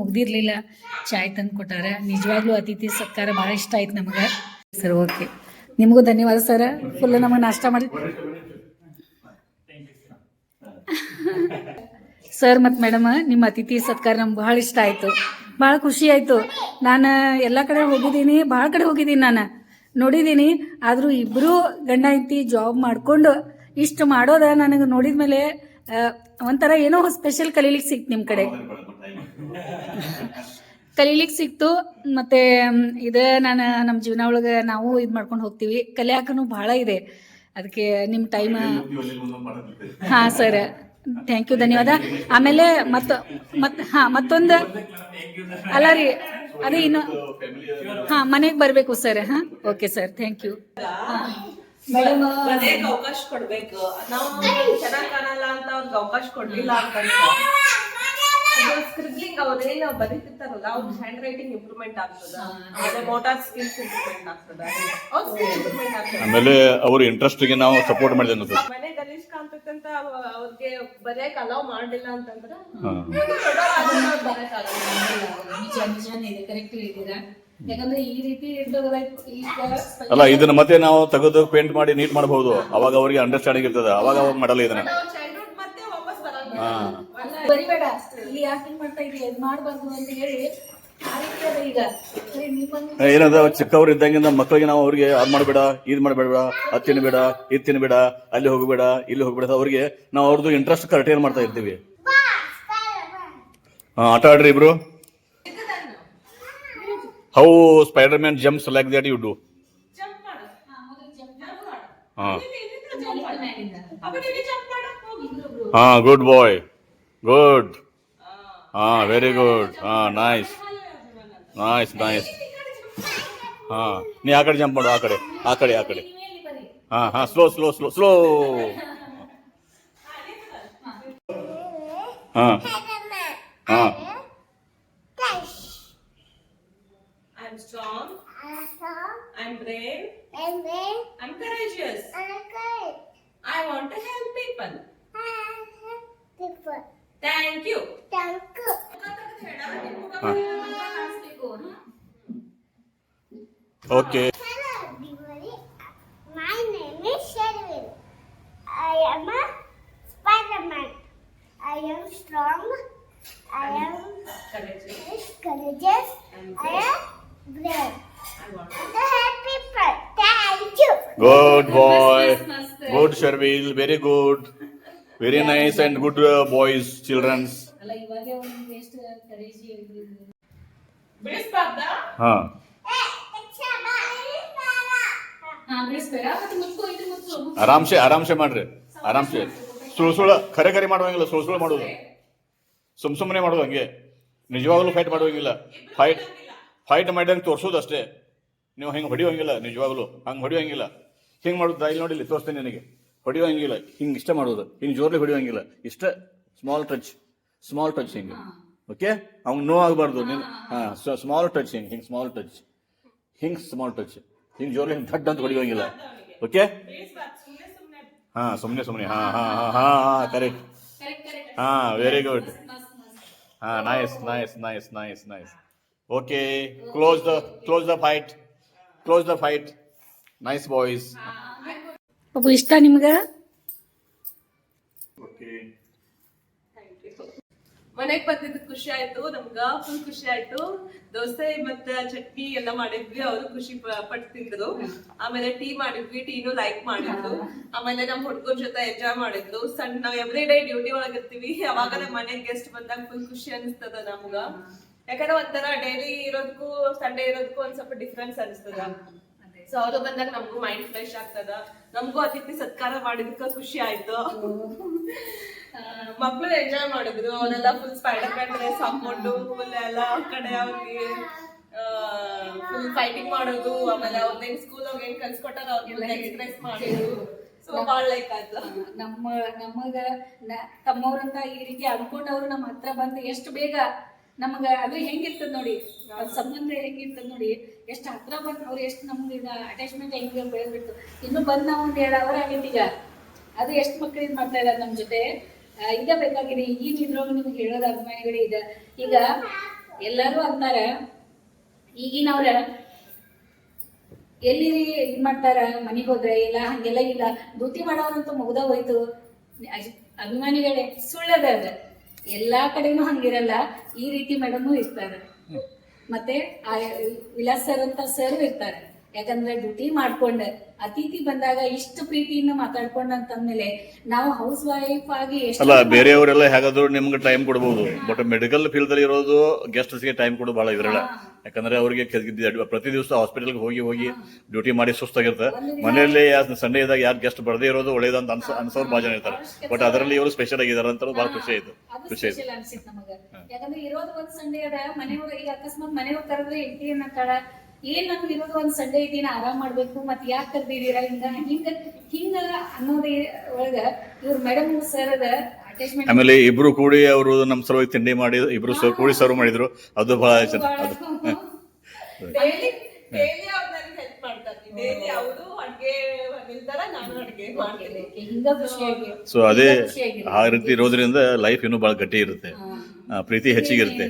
ಮುಗ್ದಿರ್ಲಿಲ್ಲ. ಚಾಯ್ ತಂದು ಕೊಟ್ಟಾರ. ನಿಜವಾಗ್ಲೂ ಅತಿಥಿ ಸತ್ಕಾರ ಭಾಳ ಇಷ್ಟ ಆಯ್ತು ನಮಗೆ. ಸರ್ ಓಕೆ, ನಿಮಗೂ ಧನ್ಯವಾದ ಸರ್. ಫುಲ್ ನಮಗೆ ನಾಷ್ಟ ಮಾಡಿ ಸರ್ ಮತ್ತು ಮೇಡಮ್, ನಿಮ್ಮ ಅತಿಥಿ ಸತ್ಕಾರ ನಮ್ಗೆ ಭಾಳ ಇಷ್ಟ ಆಯಿತು, ಭಾಳ ಖುಷಿ ಆಯಿತು. ನಾನು ಎಲ್ಲ ಕಡೆ ಹೋಗಿದ್ದೀನಿ, ಭಾಳ ಕಡೆ ಹೋಗಿದ್ದೀನಿ, ನಾನು ನೋಡಿದ್ದೀನಿ. ಆದರೂ ಇಬ್ಬರು ಗಂಡ ಹೆಂಡತಿ ಜಾಬ್ ಮಾಡಿಕೊಂಡು ಇಷ್ಟು ಮಾಡೋದ ನನಗೆ ನೋಡಿದ ಮೇಲೆ ಒಂಥರ ಏನೋ ಸ್ಪೆಷಲ್ ಕಲೀಲಿಕ್ಕೆ ಸಿಕ್ತು. ನಿಮ್ಮ ಕಡೆ ಕಲೀಲಿಕ್ಕೆ ಸಿಕ್ತು. ಮತ್ತು ಇದು ನಾನು ನಮ್ಮ ಜೀವನ ಒಳಗೆ ನಾವು ಇದು ಮಾಡ್ಕೊಂಡು ಹೋಗ್ತೀವಿ. ಕಲಿಯಾಕನು ಭಾಳ ಇದೆ. ಅದಕ್ಕೆ ನಿಮ್ಮ ಟೈಮ್. ಹಾಂ ಸರ್, ಥ್ಯಾಂಕ್ ಯು, ಧನ್ಯವಾದ. ಆಮೇಲೆ ಮತ್ತೊಂದು ಅಲ್ಲ ರೀ, ಅದೇ ಇನ್ನು ಮನೆಗೆ ಬರಬೇಕು sir. Okay sir, thank you. Madam ಮನೆಗೆ ಅವಕಾಶ ಕೊಡ್ಬೇಕು. ನಾವು ಚೆನ್ನಾಗ್ ಕಾಣಲ್ಲ ಅಂತ ಅವ್ರಿಗೆ ಅವಕಾಶ ಕೊಡ್ಲಿಲ್ಲ ಅಂತಂದ್ರೆ ಸ್ಕ್ರಿಬ್ಲಿಂಗ್ ಅವ್ರೇನು ಬರೀತಿರ್ತಾರಲ್ಲ, ಅವ್ರ ಹ್ಯಾಂಡ್ ರೈಟಿಂಗ್ ಇಂಪ್ರೂವ್ಮೆಂಟ್ ಆಗ್ತದ, ಆಮೇಲೆ ಮೋಟಾರ್ ಸ್ಕಿಲ್ಸ್ ಇಂಪ್ರೂವ್ಮೆಂಟ್ ಆಗ್ತದ, ಇಂಪ್ರೂವ್ಮೆಂಟ್ ಆಗ್ತದೆ. ಆಮೇಲೆ ಅವ್ರ ಇಂಟ್ರೆಸ್ಟ್ ಗೆ ನಾವು ಸಪೋರ್ಟ್ ಮಾಡಿದ್ವಿ. ಮನೆ ಗಲೀಜ್ ಕಾಣ್ತೈತಂತ ಅವ್ರಿಗೆ ಬರೆಯಕ್ ಅಲೌ ಮಾಡ್ಲಿಲ್ಲ ಅಂತಂದ್ರ ನಿಜಾನೇ ಇದೆ, ಕರೆಕ್ಟ್ ಇದ್ದೀರಾ. ಯಾಕಂದ್ರೆ ಈ ರೀತಿ ಅಲ್ಲ, ಇದನ್ನ ಮತ್ತೆ ನಾವು ತೆಗೆದು ಪೇಂಟ್ ಮಾಡಿ ನೀಟ್ ಮಾಡಬಹುದು. ಅವಾಗ ಅವ್ರಿಗೆ ಅಂಡರ್ಸ್ಟ್ಯಾಂಡಿಂಗ್ ಇರ್ತದೆ. ಅವಾಗ ಮಾಡಲ್ಲ ಇದನ್ನ. ಚೈಲ್ಡ್ಹುಡ್ ಮತ್ತೆ ವಾಪಸ್ ಬರಲ್ಲ. ಬರಿಬೇಡ, ಇಲ್ಲಿ ಯಾಕೆ ಮಾಡ್ತಾ ಇದೀಯ, ಇದು ಮಾಡಬಾರ್ದು ಅಂತ ಹೇಳಿ ಆ ರೀತಿ ಅದ. ಈಗ ಏನದ, ಚಿಕ್ಕವ್ರು ಇದ್ದಂಗಿಂದ ಮಕ್ಕಳಿಗೆ ನಾವು ಅವ್ರಿಗೆ ಅದ್ ಮಾಡಬೇಡ, ಇದ್ ಮಾಡಬೇಡ, ಅದ್ ತಿನ್ಬೇಡ, ಇದ್ ತಿನ್ಬೇಡ, ಅಲ್ಲಿ ಹೋಗ್ಬೇಡ, ಇಲ್ಲಿ ಹೋಗ್ಬೇಡ, ಅವ್ರಿಗೆ ನಾವು ಅವ್ರದ್ದು ಇಂಟ್ರೆಸ್ಟ್ ಕರ್ಟೇನ್ ಮಾಡ್ತಾ ಇರ್ತೀವಿ. ಆಟ ಆಡ್ರಿ ಇಬ್ರು. How spider man jumps like that you do. Good boy, good. Very good. Nice nice nice. ನೀ ಆ ಕಡೆ ಜಂಪ್ ಮಾಡು, ಆ ಕಡೆ ಆ ಕಡೆ ಆ ಕಡೆ. Slow slow slow slow. I'm strong. I'm brave. I'm courageous. I want to help people. Thank you. Okay. Hello everybody. My name is Sherwin. I am a Spider-Man. I am strong. I am Good boy. ಮಸ್ತ್. Good Sharvil. Very good. Very nice and good boys, childrens. ಅಲ್ಲ ಇವಾಗೆ ಅವ್ನಿಗೆ ಎಷ್ಟು ಕರೇಜಿ ಇದ್ದಿದ್ದು. ಬಿಡಿಸ್ಬಾರ್ದಾ? ಹಾ ಹಾ ಬಿಡಿಸ್ಬೇಡ ಮತ್ತೆ ಮುಚ್ಚು ಇದು ಮುಚ್ಚು. ಆರಾಮ್ಸೆ ಮಾಡ್ರಿ. ಆರಾಮ್ಸೆ ಸುಳ್ಳು ಖರೆ ಮಾಡುವಂಗಿಲ್ಲ. ಸುಳ್ಳು ಮಾಡೋದು ಸುಮ್ಮನೆ ಮಾಡೋದು. ಹಂಗೆ ನಿಜವಾಗ್ಲೂ ಫೈಟ್ ಮಾಡುವಂಗಿಲ್ಲ. ಫೈಟ್ ಮಾಡಿದಂಗೆ ತೋರ್ಸೋದು ಅಷ್ಟೇ. ನೀವು ಹಿಂಗೆ ಹೊಡಿಯೋಂಗಿಲ್ಲ. ನಿಜವಾಗ್ಲೂ ಹಂಗೆ ಹೊಡಿಯೋಂಗಿಲ್ಲ. ಹಿಂಗೆ ಮಾಡೋದು ಇಲ್ಲಿ ನೋಡಿ, ಇಲ್ಲಿ ತೋರಿಸ್ತೇನೆ ನಿನಗೆ. ಹೊಡಿಯೋಂಗಿಲ್ಲ. ಹಿಂಗೆ ಇಷ್ಟ ಮಾಡೋದು. ಹಿಂಗೆ ಜೋರ್ಲಿ ಹೊಡಿಯೋಂಗಿಲ್ಲ. ಇಷ್ಟ ಸ್ಮಾಲ್ ಟಚ್ ಹಿಂಗೆ. ಓಕೆ, ಅವ್ನು ನೋ ಆಗಬಾರ್ದು. ಸ್ಮಾಲ್ ಟಚ್ ಹಿಂಗೆ ಸ್ಮಾಲ್ ಟಚ್ ಹಿಂಗೆ ಜೋರ್ಲಿ ಹಿಂಗೆ ಧಡ್ ಅಂತ ಹೊಡಿಯೋಂಗಿಲ್ಲ. ಓಕೆ, ಸುಮ್ಮನೆ correct. Very good. Nice. Okay, close the fight. Nice boys. Appu ಇಷ್ಟ ನಿಮ್ಗ? ಮನೆಗ್ ಬಂದಿದ್ದು ಖುಷಿ ಆಯ್ತು. ನಮ್ಗ ಫುಲ್ ಖುಷಿ ಆಯ್ತು. ದೋಸೆ ಮತ್ತೆ ಚಟ್ನಿ ಎಲ್ಲ ಮಾಡಿದ್ವಿ. ಅವರು ಖುಷಿ ಪಟ್ಟು ತಿಂದ್ರು. ಆಮೇಲೆ ಟೀ ಮಾಡಿದ್ವಿ. ಟೀನು ಲೈಕ್ ಮಾಡಿದ್ರು. ಆಮೇಲೆ ನಮ್ ಹುಡ್ಗರ ಜೊತೆ ಎಂಜಾಯ್ ಮಾಡಿದ್ರು. ನಾವ್ ಎವ್ರಿ ಡೇ ಡ್ಯೂಟಿ ಒಳಗ ಇರ್ತೀವಿ. ಅವಾಗ ನಮ್ ಮನೆಗ್ ಗೆಸ್ಟ್ ಬಂದಾಗ ಫುಲ್ ಖುಷಿ ಅನಿಸ್ತದ ನಮ್ಗ. ಯಾಕಂದ್ರೆ ಒಂಥರ ಡೈಲಿ ಇರೋದಕ್ಕೂ ಸಂಡೇ ಇರೋದಕ್ಕೂ ಒಂದ್ ಸ್ವಲ್ಪ ಡಿಫ್ರೆನ್ಸ್ ಅನಿಸ್ತದ. ಸೊ ಅವರು ಬಂದಾಗ ನಮಗೂ ಮೈಂಡ್ ಫ್ರೆಶ್ ಆಗ್ತದ. ನಮಗೂ ಅತಿಥಿ ಸತ್ಕಾರ ಮಾಡಿದಕ್ಕ ಖುಷಿ ಆಯ್ತು. ಮಕ್ಳು ಎಂಜಾಯ್ ಮಾಡಿದ್ರು. ಅವರೆಲ್ಲ ಫುಲ್ ಸ್ಪೈಡರ್ ಮ್ಯಾನ್ ಡ್ರೆಸ್ ಹಾಕೊಂಡು ಫುಲ್ ಎಲ್ಲ ಕಡೆ ಅವ್ರಿಗೆ ಫುಲ್ ಫೈಟಿಂಗ್ ಮಾಡೋದು. ಆಮೇಲೆ ಅವ್ರನ್ನ ಸ್ಕೂಲ್ ಅವ್ರಿಗೆ ಏನ್ ಕಲ್ಸ್ಕೊಟ್ಟಾರ ಅವ್ರನ್ನ ಎಕ್ಸ್ಪ್ರೆಸ್ ಮಾಡಿದ್ರು. ಸೊ ಬಾಳ್ ಲೈಕ್ ಆಯ್ತು. ನಮಗ ತಮ್ಮವ್ರಂತ ಈ ರೀತಿ ಅನ್ಕೊಂಡವ್ರು ನಮ್ಮ ಹತ್ರ ಬಂದು ಎಷ್ಟು ಬೇಗ ನಮಗ ಅದು ಹೆಂಗಿರ್ತದ ನೋಡಿ, ಅದ್ ಸಂಬಂಧ ಹೆಂಗಿರ್ತದ ನೋಡಿ. ಎಷ್ಟು ಹತ್ರ ಬಂದು ಅವ್ರು ಎಷ್ಟು ನಮ್ಗೆ ಈಗ ಅಟ್ಯಾಚ್ಮೆಂಟ್ ಹೆಂಗೆ ಬೆಳೆದ್ಬಿಡ್ತು. ಇನ್ನು ಬಂದ್ ನಾವು ಒಂದ್ 2 ಅವರ್ ಆಗೈತಿ ಈಗ. ಅದು ಎಷ್ಟು ಮಕ್ಕಳು ಇದು ಮಾಡ್ತಾ ಇದಾರೆ ನಮ್ಮ ಜೊತೆ. ಇದೇ ಬೇಕಾಗಿದೆ ಈಗಿನ ಇದ್ರೊಳಗೆ ನಿಮ್ಗೆ ಹೇಳೋದು ಅಭಿಮಾನಿಗಳೇ ಇದೆ. ಈಗ ಎಲ್ಲರೂ ಅಂತಾರ ಈಗಿನವ್ರ ಎಲ್ಲಿ ಇದ್ ಮಾಡ್ತಾರ ಮನೆಗೆ ಹೋದ್ರೆ ಇಲ್ಲ, ಹಂಗೆಲ್ಲ ಇಲ್ಲ. ಡ್ಯೂಟಿ ಮಾಡೋರಂತೂ ಮುಗ್ದ ಹೋಯ್ತು. ಅಭಿಮಾನಿಗಳೇ ಸುಳ್ಳದ ಅದ. ಎಲ್ಲಾ ಕಡೆನೂ ಹಂಗಿರಲ್ಲ. ಈ ರೀತಿ ಮೇಡಮು ಇರ್ತಾರೆ. ಮತ್ತೆ ಆ ವಿಲಾಸ್ ಸರ್ ಅಂತ ಸರ್ ಇರ್ತಾರೆ. ಯಾಕಂದ್ರೆ ಡ್ಯೂಟಿ ಮಾಡ್ಕೊಂಡ್ ಅತಿಥಿ ಬಂದಾಗ ಇಷ್ಟು ಪ್ರೀತಿಯಿಂದ ಮಾತಾಡ್ಕೊಂಡ್ ಅಂತಂದ್ಮೇಲೆ ನಾವು ಹೌಸ್ ವೈಫ್ ಆಗಿ ಅಲ್ಲ, ಬೇರೆಯವರೆಲ್ಲ ಹೇಗಾದ್ರು ನಿಮ್ಗೆ ಟೈಮ್ ಕೊಡ್ಬೋದು. ಬಟ್ ಮೆಡಿಕಲ್ ಫೀಲ್ಡ್ ಅಲ್ಲಿ ಇರೋದು ಗೆಸ್ಟ್ಸ್ಗೆ ಟೈಮ್ ಕೊಡೋದು ಬಹಳ ಇರಲ್ಲ. ಯಾಕಂದ್ರೆ ಅವ್ರಿಗೆ ಪ್ರತಿ ದಿವಸ ಹಾಸ್ಪಿಟಲ್ಗೆ ಹೋಗಿ ಡ್ಯೂಟಿ ಮಾಡಿ ಸುಸ್ತಾಗಿರ್ತಾರೆ. ಮನೆಯಲ್ಲಿ ಸಂಡೇ ಇದ್ದಾಗ ಯಾರು ಗೆಸ್ಟ್ ಬರದೇ ಇರೋದು ಒಳ್ಳೇದಂತ ಅನ್ಸೋರು ಭಾಳ ಜನ ಇರ್ತಾರೆ. ಬಟ್ ಅದರಲ್ಲಿ ಇವರು ಸ್ಪೆಷಲ್ ಆಗಿದ್ದಾರೆ ಅಂತ ಬಹಳ ಖುಷಿ ಆಯ್ತು. ಅನ್ಸಿತ್ತು ನಮಗ. ಯಾಕಂದ್ರೆ ಇರೋದು ಒಂದ್ ಸಂಡೇ ಅದ. ಮನೆಯವ್ರ ಈಗ ಅಕಸ್ಮಾತ್ ಮನೆಯವ್ರು ಕರೆದ್ರೆ ಹೆಂಡತಿ ಏನಂತಾಳ, ಏನ್ ನಮ್ಗೆ ಇರೋದು ಒಂದ್ ಸಂಡೇ ಐತಿ, ಆರಾಮ್ ಮಾಡ್ಬೇಕು, ಮತ್ ಯಾಕೆ ಕರ್ದಿದ್ದೀರಾ ಹಿಂಗ ಅನ್ನೋದೇ ಒಳಗ ಇವ್ರ ಮೇಡಮ್ ಸರ್ ಅದ ಅಟ್ಯಾಚ್ಮೆಂಟ್. ಆಮೇಲೆ ಇಬ್ರು ಕೂಡಿ ಅವರು ನಮ್ ಸಲುವಾಗಿ ತಿಂಡಿ ಮಾಡಿ ಇಬ್ರು ಕೂಡಿ ಸರ್ವ್ ಮಾಡಿದ್ರು. ಅದು ಬಹಳ ಡೈಲಿ ಅವ್ರು ನನಗೆ ಹೆಲ್ಪ್ ಮಾಡ್ತಾರೆ. ಡೈಲಿ ಅವರು ಅಡ್ಗೆ ನಿಲ್ತಾರ, ನಾನು ಅಡ್ಗೆ ಮಾಡ್ತೀನಿ. ಹಿಂಗ ಖುಷಿಯಾಗಿ. ಸೊ ಅದೇ ಆ ರೀತಿ ಇರೋದ್ರಿಂದ ಲೈಫ್ ಇನ್ನೂ ಬಹಳ ಗಟ್ಟಿ ಇರುತ್ತೆ. ಪ್ರೀತಿ ಹೆಚ್ಚಿಗಿರುತ್ತೆ.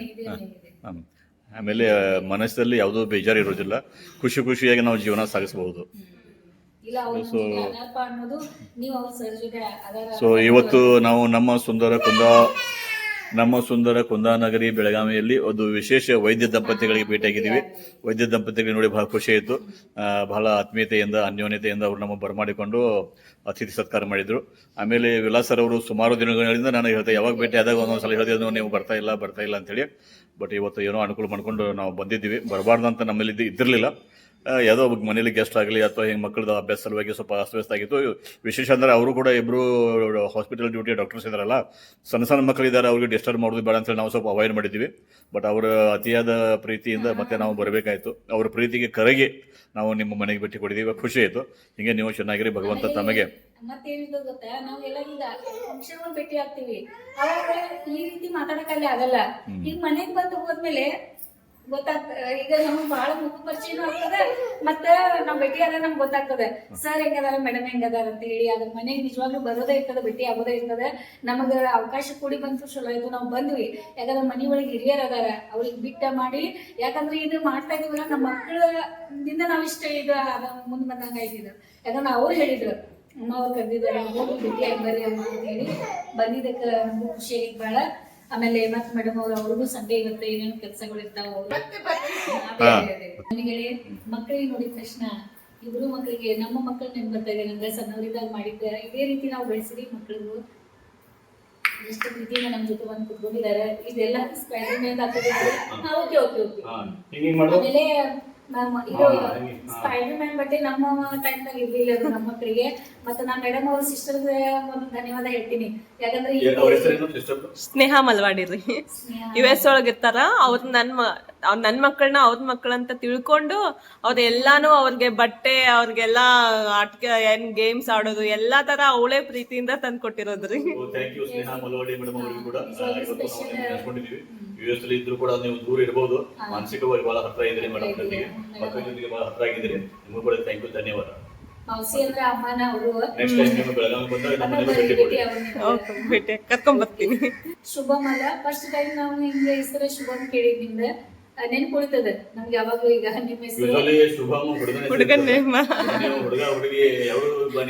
ಆಮೇಲೆ ಮನಸ್ಸಲ್ಲಿ ಯಾವುದೋ ಬೇಜಾರು ಇರೋದಿಲ್ಲ. ಖುಷಿಯಾಗಿ ನಾವು ಜೀವನ ಸಾಗಿಸಬಹುದು. ಸೊ ಇವತ್ತು ನಾವು ನಮ್ಮ ಸುಂದರ ಕುಂದಾನಗರಿ ಬೆಳಗಾವಿಯಲ್ಲಿ ಒಂದು ವಿಶೇಷ ವೈದ್ಯ ದಂಪತಿಗಳಿಗೆ ಭೇಟಿಯಾಗಿದ್ದೀವಿ. ವೈದ್ಯ ದಂಪತಿಗಳಿಗೆ ನೋಡಿ ಬಹಳ ಖುಷಿ ಆಯಿತು. ಬಹಳ ಆತ್ಮೀಯತೆಯಿಂದ ಅನ್ಯೋನ್ಯತೆಯಿಂದ ಅವರು ನಮ್ಮ ಬರಮಾಡಿಕೊಂಡು ಅತಿಥಿ ಸತ್ಕಾರ ಮಾಡಿದ್ರು. ಆಮೇಲೆ ವಿಲಾಸರ್ ಅವರು ಸುಮಾರು ದಿನಗಳಿಂದ ನಾನು ಹೇಳ್ತೆ, ಯಾವಾಗ ಭೇಟಿ ಆದಾಗ ಒಂದೊಂದ್ಸಲ ಹೇಳಿದ್ರು ನೀವು ಬರ್ತಾ ಇಲ್ಲ ಅಂತೇಳಿ. ಬಟ್ ಇವತ್ತು ಏನೋ ಅನುಕೂಲ ಮಾಡ್ಕೊಂಡು ನಾವು ಬಂದಿದ್ದೀವಿ. ಬರಬಾರ್ದಂತ ನಮ್ಮಲ್ಲಿ ಇದ್ದಿರಲಿಲ್ಲ. ಯಾವುದೋ ಮನೇಲಿ ಗೆಸ್ಟ್ ಆಗಲಿ ಅಥವಾ ಹಿಂಗೆ ಮಕ್ಕಳದ ಅಭ್ಯಾಸ ಸಲುವಾಗಿ ಸ್ವಲ್ಪ ಅಸ್ತವ್ಯಸ್ತ ಆಗಿತ್ತು. ವಿಶೇಷ ಅಂದರೆ ಅವರು ಕೂಡ ಇಬ್ಬರು ಹಾಸ್ಪಿಟಲ್ ಡ್ಯೂಟಿ ಡಾಕ್ಟರ್ಸ್ ಇದ್ದಾರಲ್ಲ, ಸಣ್ಣ ಮಕ್ಕಳಿದ್ದಾರೆ, ಅವ್ರಿಗೆ ಡಿಸ್ಟರ್ಬ್ ಮಾಡೋದು ಬೇಡ ಅಂತೇಳಿ ನಾವು ಸ್ವಲ್ಪ ಅವಾಯ್ಡ್ ಮಾಡಿದ್ದೀವಿ. ಬಟ್ ಅವರ ಅತಿಯಾದ ಪ್ರೀತಿಯಿಂದ ಮತ್ತೆ ನಾವು ಬರಬೇಕಾಯಿತು. ಅವ್ರ ಪ್ರೀತಿಗೆ ಕರಗಿ ನಾವು ನಿಮ್ಮ ಮನೆಗೆ ಭೇಟಿ ಕೊಟ್ಟಿದ್ದೀವಿ. ಖುಷಿ ಆಯಿತು. ಹಿಂಗೆ ನೀವು ಚೆನ್ನಾಗಿರಿ. ಭಗವಂತ ತಮಗೆ ಮತ್ತೇನಿದೆ ಗೊತ್ತಾ, ನಾವೆಲ್ಲ ಈಗ ಫಂಕ್ಷನ್ ಭೇಟಿ ಆಗ್ತೀವಿ, ಅವಾಗ ಈ ರೀತಿ ಮಾತಾಡಕ್ಕಲ್ಲಿ ಆಗಲ್ಲ. ಈಗ ಮನೆಗೆ ಬಂದು ಹೋದ್ಮೇಲೆ ಗೊತ್ತಾಗ್ತದೆ. ಈಗ ನಮ್ಗೆ ಬಹಳ ಮುಖ ಪರಿಚಯನೂ ಆಗ್ತದೆ. ಮತ್ತ ನಾವ್ ಭೇಟಿ ಆದ್ರೆ ನಮ್ಗೆ ಗೊತ್ತಾಗ್ತದೆ ಸರ್ ಹೆಂಗದಾರ, ಮೇಡಮ್ ಹೆಂಗದಾರ ಅಂತ ಹೇಳಿ. ಅದ್ರ ಮನೆಗೆ ನಿಜವಾಗ್ಲೂ ಬರೋದೇ ಇರ್ತದೆ, ಭೇಟಿ ಆಗೋದೇ ಇರ್ತದೆ. ನಮಗ ಅವಕಾಶ ಕೂಡಿ ಬಂತು, ಚಲೋ ಆಯ್ತು, ನಾವು ಬಂದ್ವಿ. ಯಾಕಂದ್ರೆ ಮನಿ ಒಳಗೆ ಹಿರಿಯರ್ ಅದಾರ, ಅವ್ರಿಗೆ ಬಿಟ್ಟ ಮಾಡಿ. ಯಾಕಂದ್ರೆ ಇದು ಮಾಡ್ತಾ ಇದೀವಲ್ಲ, ನಮ್ಮ ಮಕ್ಕಳಿಂದ ನಾವಿಷ್ಟ ಇದು ಮುಂದ್ ಬಂದಂಗ ಆಯ್ತಿದ್ರು. ಯಾಕಂದ್ರೆ ಅವ್ರು ಹೇಳಿದ್ರು, ಅಮ್ಮ ಅವ್ರು ಕರೆದಿದ್ದಾರೆ, ಹೋಗಿ ಭೇಟಿಯಾಗಿ ಬರ್ರಿ ಅಮ್ಮ ಅಂತ ಹೇಳಿ. ಬಂದಿದ್ದಕ್ಕೆ ನಮಗೂ ಖುಷಿ ಆಗಿತ್ತು ಬಹಳ. ಆಮೇಲೆ ಮತ್ ಮೇಡಮ್ ಅವ್ರಿಗೂ ಸಂಡೇ ಇವತ್ತು ಏನೇನು ಕೆಲಸಗಳು ಇರ್ತಾವ. ಮಕ್ಕಳಿಗೆ ನೋಡಿದ ತಕ್ಷಣ ಇಬ್ರು ಮಕ್ಕಳಿಗೆ ನಮ್ಮ ಮಕ್ಕಳು ನೆನ್ಪು ಬರ್ತಾ ಇದೆ ನಂಗೆ ಸಣ್ಣವರಿದ್ದಾಗ ಮಾಡಿದ್ದ ಇದೇ ರೀತಿ ನಾವು ಬೆಳೆಸಿರಿ ಮಕ್ಕಳಿಗೂ ಎಷ್ಟು ಪ್ರೀತಿಯಿಂದ ನಮ್ಮ ಜೊತೆ ಬಂದು ಕುತ್ಕೊಂಡಿದ್ದಾರೆ ಇದೆಲ್ಲ spider man okay okay okay ಹಿಂಗ್ ಮಾಡು. ಆಮೇಲೆ ಇದು ಹಾ, ಹಾಗೆ. ಸ್ಪೈಡರ್ ಮ್ಯಾನ್ ಬಟ್ಟೆ ನಮ್ಮ ಟೈಮ್ನಾಗ ಇರ್ಲಿಲ್ಲ ಅದು ನಮ್ಮ ಮಕ್ಕಳಿಗೆ ಮತ್ತೆ ನಾ ಮೇಡಮ್ ಅವ್ರ ಸಿಸ್ಟರ್ಗೆ ಒಂದು ಧನ್ಯವಾದ ಹೇಳ್ತೀನಿ ಯಾಕಂದ್ರೆ ಏನ್ ಅವ್ರ ಹೆಸರೇನು ಸಿಸ್ಟರ್? ಸ್ನೇಹ ಮಲ್ವಾಡಿ ರೀ US ಒಳಗ್ ಇರ್ತಾರ. ಅವ್ರ ನನ್ ಮಕ್ಕಳನ್ನ ಅವ್ರ ಮಕ್ಕಳಂತ ತಿಳ್ಕೊಂಡು ಅವ್ರ ಎಲ್ಲಾನು ಅವ್ರಿಗೆ ಬಟ್ಟೆ ಅವ್ರಿಗೆಲ್ಲ ಆಟ ಏನ್ ಗೇಮ್ಸ್ ಆಡೋದು ಎಲ್ಲಾ ತರ ಅವಳೇ ಪ್ರೀತಿಯಿಂದ ತಂದ್ ಕೊಟ್ಟಿರೋದ್ರಿ. ಥ್ಯಾಂಕ್ ಯು ಸ್ನೇಹ ಮಲವಾಡಿ ಮೇಡಮ್ ಅವರಿಗೂ ಕೂಡ ಇವತ್ತು ನಾವು ನಿಮ್ಮನ್ನ ನೆನ್ಸ್ಕೊಂಡಿದೀವಿ. US ಅಲ್ಲಿ ಇದ್ರು ಕೂಡ ನೀವು ದೂರ ಇರಬಹುದು, ಮಾನಸಿಕವಾಗಿ ಬಹಳ ಹತ್ರ ಇದ್ದೀರಿ ಮೇಡಮ್ ಜೊತೆಗೆ, ಮಕ್ಕಳ ಜೊತೆಗೆ ಬಹಳ ಹತ್ರ ಆಗಿದ್ದೀರಿ. ನಿಮಗೂ ಕೂಡ ಥ್ಯಾಂಕ್ ಯು, ಧನ್ಯವಾದ. ಮೌಸಿ ಅಂದ್ರೆ ಅಮ್ಮನ ಅವರು ನೆಕ್ಸ್ಟ್ ಟೈಮ್ ನೀವು ಬೆಳಗಾವಿ ಬಂದಾಗ ನಮ್ಮ ಮನೆಗೆ ಭೇಟಿ ಕೊಡಿ. ಭೇಟಿ ಕರ್ಕೊಂಡ್ ಬರ್ತೀನಿ. ಶುಭಮ್ ಅಲ್ಲ ಫಸ್ಟ್ ಟೈಮ್ ನಾವು ಹಿಂಗೆ ಹೆಸರು ಶುಭಮ್ ಕೇಳಿದ್ನಿಂದ ನೆನ್ಪು ಉಳಿತದ ನಮ್ಗೆ ಯಾವಾಗ್ಲೂ ಈಗ ನಿಮ್ಮ ಹೆಸರು ಯೂಶಲಿ ಶುಭಮ್ ಹುಡುಗನ್ ನೇಮ ನೀವು ಹುಡುಗ ಹುಡುಗಿ ಯಾವ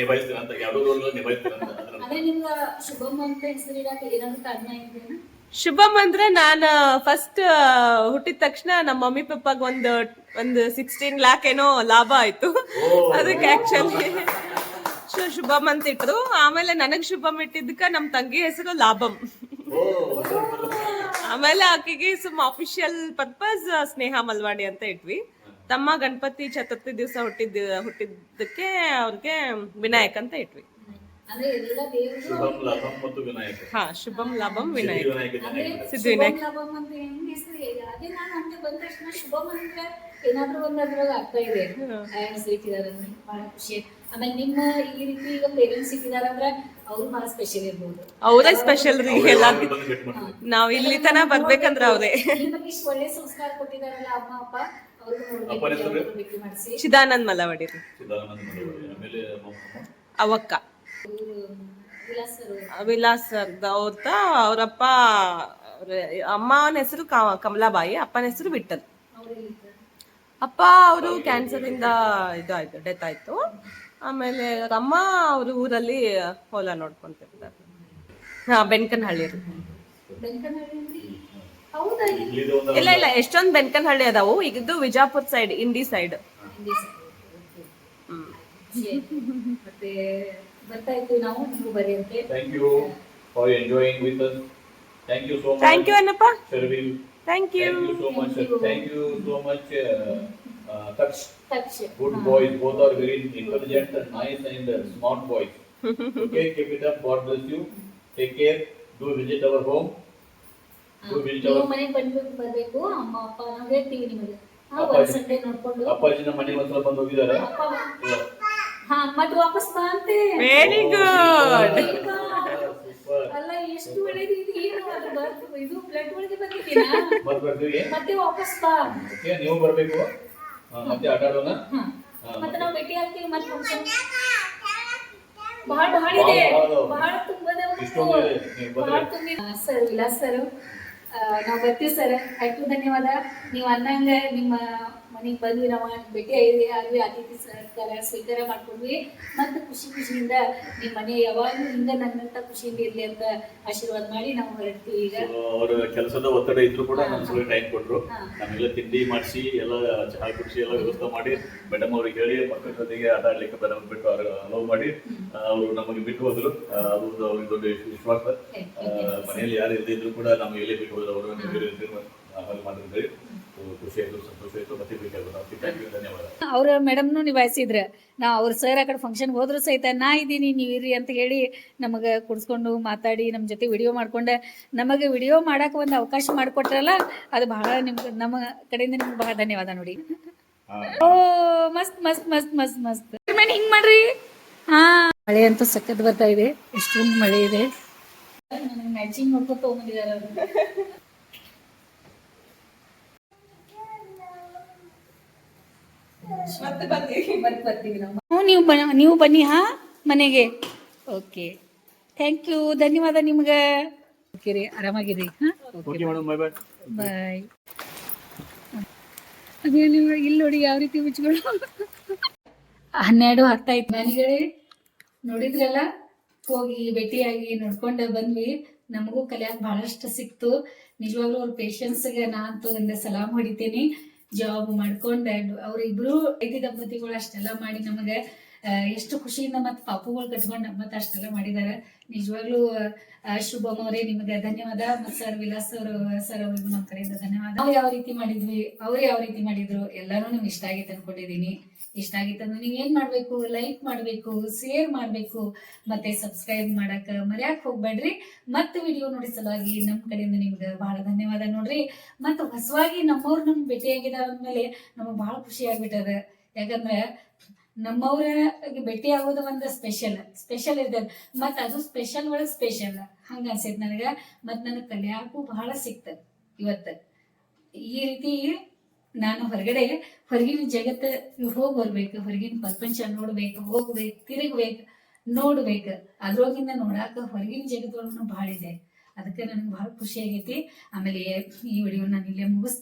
ನಿಭಾಯಿಸ್ತೀರ ಅಂತ, ಯಾವ ರೋಲ್ ನಿಭಾಯಿಸ್ತೀರ ಅಂತ ಅಂದ್ರೆ ನಿಮ್ಗ ಶುಭಮ್ ಅಂತ ಹೆಸರು ಇಡಕ್ಕೆ ಏನಾದ್ರು ಕಾರಣ ಇದೆಯಾ? ಶುಭಮ್ ಅಂದ್ರೆ ನಾನು ಫಸ್ಟ್ ಹುಟ್ಟಿದ ತಕ್ಷಣ ನಮ್ಮ ಮಮ್ಮಿ ಪಪ್ಪಾಗ ಒಂದು 16 ಲ್ಯಾಕ್ ಏನೋ ಲಾಭ ಆಯ್ತು. ಅದಕ್ಕೆ ಆಕ್ಚುಲಿ ಶುಭಮ್ ಅಂತ ಇಟ್ರು. ಆಮೇಲೆ ನನಗ್ ಶುಭಮ್ ಇಟ್ಟಿದ್ದಕ್ಕ ನಮ್ ತಂಗಿ ಹೆಸರು ಲಾಭಮ್. ಆಮೇಲೆ ಆಕೆಗೆ ಸುಮ್ಮ ಅಫಿಷಿಯಲ್ ಪರ್ಪಸ್ ಸ್ನೇಹ ಮಲ್ವಾಡಿ ಅಂತ ಇಟ್ವಿ. ತಮ್ಮ ಗಣಪತಿ ಚತುರ್ಥಿ ದಿವಸ ಹುಟ್ಟಿದ್ದಕ್ಕೆ ಅವ್ರಿಗೆ ವಿನಾಯಕ್ ಅಂತ ಇಟ್ವಿ. ಅಂದ್ರೆ ಎಲ್ಲ ದೇವರು ಶುಭಮ್ ಲಾಭಂ ಮತ್ತು ವಿನಾಯಕ. ಹಾ, ಶುಭಮ್ ಲಾಭಂ ವಿನಾಯಕ್. ವಿನಾಯಕ ಅಂದ್ರೆ ಸಿದ್ಧಿವಿನಾಯಕ್. ಶುಭಮ್ ಲಾಭಮ್ ಅಂತ ಹೆಂಗ್ ಹೆಸರು ಅದೇ ನಾನು ಹಂಗೆ ಬಂದ ತಕ್ಷಣ ಶುಭಮ್ ಅಂದ್ರೆ ಏನಾದ್ರು ಒಂದ್ ಅದ್ರೊಳಗೆ ಅರ್ಥ ಇದೆ. ಹೆಸರು ಇಟ್ಟಿದಾರೆ ಬಹಳ ಖುಷಿ. ಆಮೇಲೆ ನಿಮ್ಮ ಈ ರೀತಿ ಈಗ ಪೇರೆಂಟ್ಸ್ ಇಟ್ಟಿದಾರ ಅಂದ್ರೆ ಅವ್ರು ಬಹಳ ಸ್ಪೆಷಲ್ ಇರ್ಬೋದು. ಅವರೇ ಸ್ಪೆಷಲ್ ರೀ ಎಲ್ಲ. ಬಂದು ಭೇಟಿ ಮಾಡ್ತೀವಿ. ನಾವ್ ಇಲ್ಲಿ ತನ ಬರ್ಬೇಕಂದ್ರ ಅವ್ರೆ. ನಿಮಗೆ ಇಷ್ಟು ಒಳ್ಳೆ ಸಂಸ್ಕಾರ ಕೊಟ್ಟಿದಾರಲ್ಲ ಅಮ್ಮ ಅಪ್ಪ, ಅವ್ರಿಗೂ ಅಪ್ಪನ ಹೆಸರು? ನೋಡ್ಬೇಕು, ಭೇಟಿ ಮಾಡಿಸಿ. ಚಿದಾನಂದ್ ಮಲವಾಡಿ ರೀ. ಸಿದ್ಧಾನಂದ ಮಲವಾಡಿ. ಆಮೇಲೆ ಮೊಮ್ಮಮ್ಮ? ಅವಕ್ಕ ಇವ್ರು ವಿಲಾಸರು ವಿಲಾಸ್ ಅವ್ರ ಅವ್ರಪ್ಪ ಅಮ್ಮನ ಹೆಸರು ಕಮಲಾಬಾಯಿ, ಅಪ್ಪನ ಹೆಸರು ವಿಠಲ್. ಅವ್ರೆಲ್ಲಿದ್ದಾರೆ? ಅಪ್ಪ ಅವರು ಕ್ಯಾನ್ಸರ್ ಇಂದ ಇದಾಯ್ತು, ಡೆತ್ ಆಯ್ತು. ಆಮೇಲೆ ಅವ್ರ ಅಮ್ಮ ಅವ್ರ ಊರಲ್ಲಿ ಹೊಲ ನೋಡ್ಕೊಂತಿರ್ತಾರೆ. ಹಾ, ಬೆನ್ಕನಹಳ್ಳಿ ರೀ. ಬೆಂಕನಹಳ್ಳಿ? ಹೌದಾ? ಇಲ್ಲಿದೆ ಒಂದು ಇಲ್ಲ ಎಷ್ಟೊಂದ್ ಬೆನ್ಕನಹಳ್ಳಿ ಅದಾವು. ಈಗ ಇದು Vijapur side, Indi side. Hindi side. Okay. ಮತ್ತೆ ಬರ್ತಾ ಇತ್ತು ನಾವು ನೀವು ಬರೀ ಅಂತೆ. Thank you for enjoying with us. Thank you so much. Thank you Annappa. Sharvil. Thank you. Thank you so much. Thank you so much. Touch. Touch. Good boys. Both are very intelligent and nice and smart boys. Okay, keep it up. God bless you. Take care. Do visit our home. Do visit ನೀವು our. ಮನೆಗೆ ಬರ್ಬೇಕು. ಅಮ್ಮ ಅಪ್ಪ ನಾವು ಹೇಳ್ತೀವಿ ನಿಮಗೆ. ಅಪ್ಪಾಜಿ. ಒಂದು ಸಂಡೇ ನೋಡ್ಕೊಂಡು ಅಪ್ಪಾಜಿನ ಮನೆಗೆ ಒಂದ್ಸಲ ಬಂದು ಹೋಗಿದ್ದಾರೆ. ಅಪ್ಪ ಹಾ ಮತ್ತೆ ವಾಪಸ್ ಬಾ ಅಂತೆ. Very good. ಸೂಪರ್. ಅಲ್ಲ ಎಷ್ಟು ಒಳ್ಳೇದು ಇದು. ಏನು ಅದು ಇದು ಬ್ಲಡ್ ಒಳಗೆ ಬಂದಿದ್ದೀನಾ? ಮತ್ತೆ ಬರ್ತೀವಿ. ಮತ್ತೆ ವಾಪಸ್ ಬಾ. ಓಕೆ, ನೀವು ಬರಬೇಕು. ಮತ್ತೆ ಆಟ ಆಡೋಣ. ಮತ್ತೆ ನಾವು ಭೇಟಿ ಆಗ್ತೀವಿ. ಮತ್ತೆ ಫಂಕ್ಷನ್ ಬಹಳ ಇದೆ, ಬಹಳ ತುಂಬದವು. ಇಷ್ಟೊಂದು ಇದೆ. ನೀವು ಬಹಳ ಬಂದ್ರೆ ತುಂಬಿ ಸರ್ ವಿಲಾಸ್ ಸರ್ ನಾವು ಬರ್ತೀವಿ ಸರ್. ಆಯ್ತು, ಧನ್ಯವಾದ. ನೀವು ಅನ್ನಂಗ ನಿಮ್ಮ ಮನೆಗೆ ಬಂದ್ವಿ, ನಾವು ಭೇಟಿ ಆದ್ವಿ, ಅತಿಥಿ ಸತ್ಕಾರ ಸ್ವೀಕಾರ ಮಾಡ್ಕೊಂಡ್ವಿ. ಮತ್ತೆ ಖುಷಿಯಿಂದ ನಿಮ್ಮ ಮನೆ ಯಾವಾಗಲೂ ಹಿಂಗ ನನ್ನಂತ ಖುಷಿಯಿಂದ ಇರ್ಲಿ ಅಂತ ಆಶೀರ್ವಾದ ಮಾಡಿ ನಾವು ಹೊರಡ್ತೀವಿ. ಈಗ ಅವರ ಕೆಲಸದ ಒತ್ತಡ ಇದ್ರು ಕೂಡ ನಮ್ಮ ಸ್ವಲ್ಪ ಟೈಮ್ ಕೊಟ್ರು. ನಮ್ಮೆಲ್ಲ ತಿಂಡಿ ಮಾಡಿಸಿ ಎಲ್ಲ ಚಹಾ ಕುಡಿಸಿ ಎಲ್ಲ ವ್ಯವಸ್ಥೆ ಮಾಡಿ ಮೇಡಮ್ ಅವ್ರಿಗೆ ಹೇಳಿ ಮಕ್ಕಳ ಜೊತೆಗೆ ಆಟ ಆಡ್ಲಿಕ್ಕೆ ಮೇಡಮ್ ಬಿಟ್ಟು ಅಲೋವ್ ಮಾಡಿ ಅವರು ನಮಗೆ ಬಿಟ್ಟು ಹೋದ್ರು. ಅದು ಅವ್ರಿಗೆ ದೊಡ್ಡ ವಿಶ್ವಾಸ. ಮನೆಯಲ್ಲಿ ಯಾರು ಇಲ್ಲದಿದ್ರು ಕೂಡ ನಮ್ಗೆ ಎಲ್ಲಿ ಬಿಟ್ಟು ಹೋದ್ರು ಅವರು ಮಾಡಿದ್ರೆ ಖುಷಿ ಆಯ್ತು, ಸಂತೋಷ ಆಯ್ತು. ಮತ್ತೆ ಬೇಕಾಗುತ್ತೆ. ಥ್ಯಾಂಕ್ ಯು, ಧನ್ಯವಾದ. ಅವ್ರ ಮೇಡಮ್ನು ನಿಭಾಯಿಸಿದ್ರ. ನಾವು ಅವ್ರ ಸರ್ ಆ ಕಡೆ ಫಂಕ್ಷನ್ಗೆ ಹೋದ್ರು ಸಹಿತ ನಾ ಇದ್ದೀನಿ ನೀವು ಇರ್ರಿ ಅಂತ ಹೇಳಿ ನಮಗೆ ಕುಡಿಸ್ಕೊಂಡು ಮಾತಾಡಿ ನಮ್ಮ ಜೊತೆ ವಿಡಿಯೋ ಮಾಡ್ಕೊಂಡು ನಮಗೆ ವಿಡಿಯೋ ಮಾಡಕ್ಕೆ ಒಂದು ಅವಕಾಶ ಮಾಡಿಕೊಟ್ರಲ್ಲ, ಅದು ಬಹಳ ನಿಮ್ಗೆ ನಮ್ಮ ಕಡೆಯಿಂದ ನಿಮ್ಗೆ ಬಹಳ ಧನ್ಯವಾದ ನೋಡಿ. ಓ ಮಸ್ತ್ ಮಸ್ತ್ ಮಸ್ತ್ ಮಸ್ತ್ ಮಸ್ತ್ ಹಿಂಗ್ ಮಾಡ್ರಿ. ಹಾ, ಮಳೆ ಅಂತೂ ಸಖತ್ ಬರ್ತಾ ಇದೆ. ಎಷ್ಟೊಂದು ಮಳೆ ಇದೆ. ನನಗೆ ಮ್ಯಾಚಿಂಗ್ ನೋಡ್ಕೊತ ತಗೊಂಡಿದ್ದಾರೆ ಅವರು. ಮತ್ತೆ ಬರ್ತೀವಿ. ಬರ್ತೀವಿ ನಾವು. ನೀವು ಬನ್ನಿ ಹಾ ಮನೆಗೆ. ಓಕೆ, ಥ್ಯಾಂಕ್ ಯು, ಧನ್ಯವಾದ ನಿಮ್ಗೆ. ಓಕೆ ರೀ, ಆರಾಮಾಗಿರಿ. ಹಾಂ, ಓಕೆ ಮೇಡಮ್, ಬೈ ಬೈ. ಬಾಯ್. ಅದೇ ನೀವು ಇಲ್ಲಿ ನೋಡಿ ಯಾವ ರೀತಿ ಮುಚ್ಗಳು. 12 ಆಗ್ತಾಯಿತ್ತು. ಮನೆಗಳೇ ನೋಡಿದ್ರಲ್ಲ, ಹೋಗಿ ಭೇಟಿಯಾಗಿ ನೋಡ್ಕೊಂಡು ಬಂದ್ವಿ. ನಮಗೂ ಕಲಿಯಕ್ಕೆ ಭಾಳಷ್ಟು ಸಿಕ್ತು. ನಿಜವಾಗ್ಲೂ ಅವ್ರ ಪೇಷನ್ಸ್ಗೆ ನಾ ಅಂತೂ ಒಂದು ಸಲಾಮ್ ಹೊಡಿತೀನಿ. ಜಾಬ್ ಮಾಡ್ಕೊಂಡ ಅವ್ರಿಬ್ರು ಐತಿ ದಂಪತಿಗಳು ಅಷ್ಟೆಲ್ಲ ಮಾಡಿ ನಮಗೆ ಎಷ್ಟು ಖುಷಿಯಿಂದ ಮತ್ತೆ ಪಾಪುಗಳು ಕಟ್ಕೊಂಡು ಮತ್ತೆ ಅಷ್ಟೆಲ್ಲ ಮಾಡಿದ್ದಾರೆ. ನಿಜವಾಗ್ಲೂ ಶುಭಮ್ ಅವರೇ ನಿಮಗೆ ಧನ್ಯವಾದ. ಮತ್ತು ಸರ್ ವಿಲಾಸ್ ಸರ್ ಅವ್ರಿಗೂ ನಮ್ಮ ಕಡೆಯಿಂದ ಧನ್ಯವಾದ. ನಾವು ಯಾವ ರೀತಿ ಮಾಡಿದ್ವಿ, ಅವ್ರು ಯಾವ ರೀತಿ ಮಾಡಿದ್ರು ಎಲ್ಲಾನು ನಿಮ್ಗೆ ಇಷ್ಟ ಆಗಿತ್ತು ಅನ್ಕೊಂಡಿದೀನಿ. ಇಷ್ಟ ಆಗಿತ್ತು ಅಂದ್ರೆ ನೀವ್ ಏನ್ ಮಾಡ್ಬೇಕು, ಲೈಕ್ ಮಾಡ್ಬೇಕು, ಶೇರ್ ಮಾಡ್ಬೇಕು, ಮತ್ತೆ ಸಬ್ಸ್ಕ್ರೈಬ್ ಮಾಡಕ್ ಮರ್ಯಾಕ್ ಹೋಗ್ಬೇಡ್ರಿ. ಮತ್ತೆ ವಿಡಿಯೋ ನೋಡಿ ಸಲುವಾಗಿ ನಮ್ ಕಡೆಯಿಂದ ನಿಮ್ಗೆ ಬಹಳ ಧನ್ಯವಾದ ನೋಡ್ರಿ. ಮತ್ತೆ ಹೊಸವಾಗಿ ನಮ್ಮವ್ರು ನಮ್ ಭೇಟಿಯಾಗಿದಾರ ಅಂದ್ಮೇಲೆ ನಮಗ್ ಬಹಳ ಖುಷಿ ಆಗ್ಬಿಟ್ಟದ. ಯಾಕಂದ್ರೆ ನಮ್ಮವ್ರ ಭೇಟಿ ಆಗೋದು ಒಂದು ಸ್ಪೆಷಲ್ ಇರ್ತದೆ. ಮತ್ ಅದು ಸ್ಪೆಷಲ್ ಒಳಗ್ ಸ್ಪೆಷಲ್ ಹಂಗ ಅನ್ಸೈತ್ ನನಗ. ಮತ್ ನನಗ್ ಕಲಿಯಾಕು ಬಹಳ ಸಿಕ್ತದ ಇವತ್ತ. ಈ ರೀತಿ ನಾನು ಹೊರಗಿನ ಜಗತ್ತ ಹೋಗಿ ಬರ್ಬೇಕು, ಹೊರಗಿನ ಪ್ರಪಂಚ ನೋಡ್ಬೇಕು, ಹೋಗ್ಬೇಕು, ತಿರುಗ್ಬೇಕು, ನೋಡ್ಬೇಕು. ಅದ್ರೊಳಗಿಂದ ನೋಡಾಕ ಹೊರಗಿನ ಜಗತ್ತೊಳಗೂ ಬಹಳ ಇದೆ. ಅದಕ್ಕೆ ನನಗೆ ಬಹಳ ಖುಷಿ ಆಗೈತಿ. ಆಮೇಲೆ ಈ ವಿಡಿಯೋ ನಾನು ಇಲ್ಲೇ ಮುಗಿಸ್ತೀನಿ.